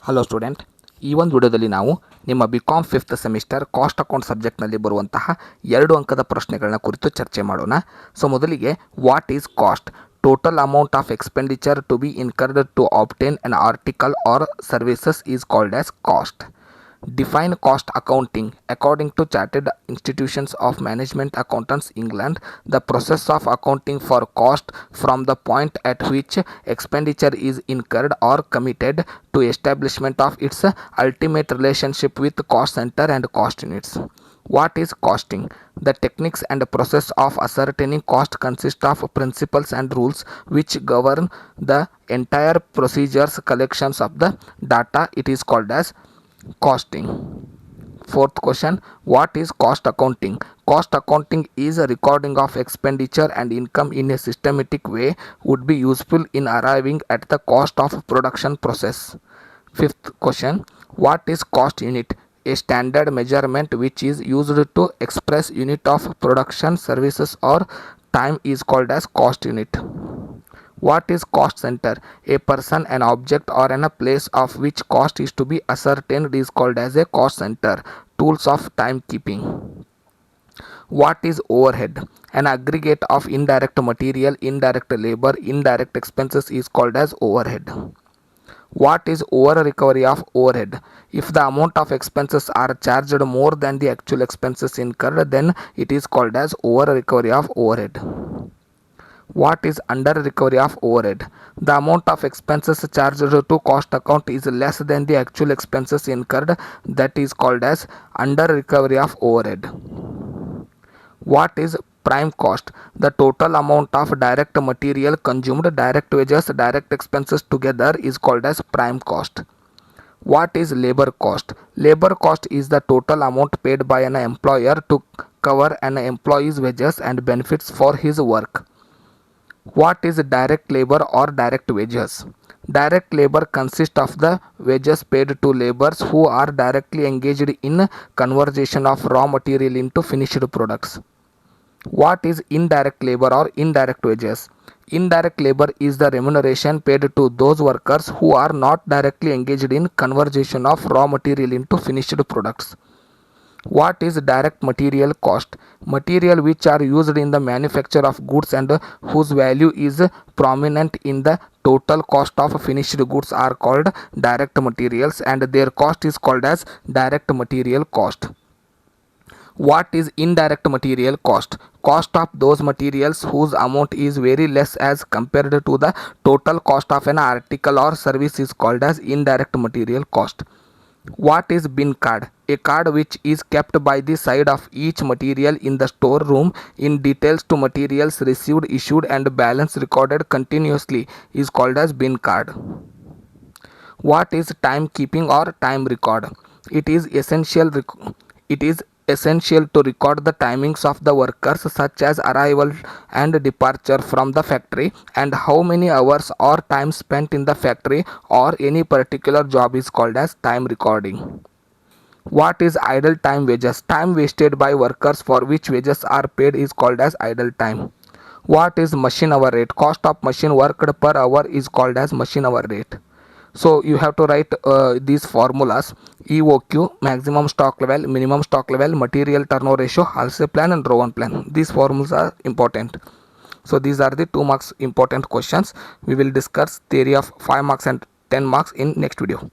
Hello student, ಈ ಒಂದು ವಿಡಿಯೋದಲ್ಲಿ ನಾವು ನಿಮ್ಮ BCom 5th semester cost account ಸಬ್ಜೆಕ್ಟ್ನಲ್ಲಿ ಬರುವಂತಹ 2 ಅಂಕದ ಪ್ರಶ್ನೆಗಳನ್ನ ಕುರಿತು ಚರ್ಚೆ ಮಾಡೋಣ. ಸೊ ಮೊದಲಿಗೆ, what is cost? Total amount of expenditure to be incurred to obtain an article or services is called as cost. Define cost accounting. According to Chartered Institutions of Management Accountants England, the process of accounting for cost from the point at which expenditure is incurred or committed to establishment of its ultimate relationship with cost center and cost units. What is costing? The techniques and process of ascertaining cost consist of principles and rules which govern the entire procedures collections of the data. It is called as costing. Fourth question, what is cost accounting? Cost accounting is a recording of expenditure and income in a systematic way would be useful in arriving at the cost of production process. Fifth question, what is cost unit? A standard measurement which is used to express unit of production, services or time is called as cost unit. What is cost center? A person, an object or a place of which cost is to be ascertained is called as a cost center. Tools of timekeeping. What is overhead? An aggregate of indirect material, indirect labor, indirect expenses is called as overhead. What is over recovery of overhead? If the amount of expenses are charged more than the actual expenses incurred, then it is called as over recovery of overhead. What is under recovery of overhead? The amount of expenses charged to cost account is less than the actual expenses incurred, that is called as under recovery of overhead. What is prime cost? The total amount of direct material consumed, direct wages, direct expenses together is called as prime cost. What is labor cost? Labor cost is the total amount paid by an employer to cover an employee's wages and benefits for his work. What is direct labor or direct wages? Direct labor consists of the wages paid to laborers who are directly engaged in conversion of raw material into finished products. What is indirect labor or indirect wages? Indirect labor is the remuneration paid to those workers who are not directly engaged in conversion of raw material into finished products. What is direct material cost? Material which are used in the manufacture of goods and whose value is prominent in the total cost of finished goods are called direct materials, and their cost is called as direct material cost. What is indirect material cost? Cost of those materials whose amount is very less as compared to the total cost of an article or service is called as indirect material cost. What is bin card? A card which is kept by the side of each material in the storeroom in details to materials received, issued and balance recorded continuously is called as bin card. What is timekeeping or time record? It is essential to record the timings of the workers, such as arrival and departure from the factory and how many hours or time spent in the factory or any particular job is called as time recording. What is idle time wages? Time wasted by workers for which wages are paid is called as idle time. What is machine hour rate? Cost of machine worked per hour is called as machine hour rate. So you have to write these formulas: EOQ, maximum stock level, minimum stock level, material turnover ratio, Halsey plan and Rowan plan. These formulas are important. So these are the 2 marks important questions. We will discuss theory of 5 marks and 10 marks in next video.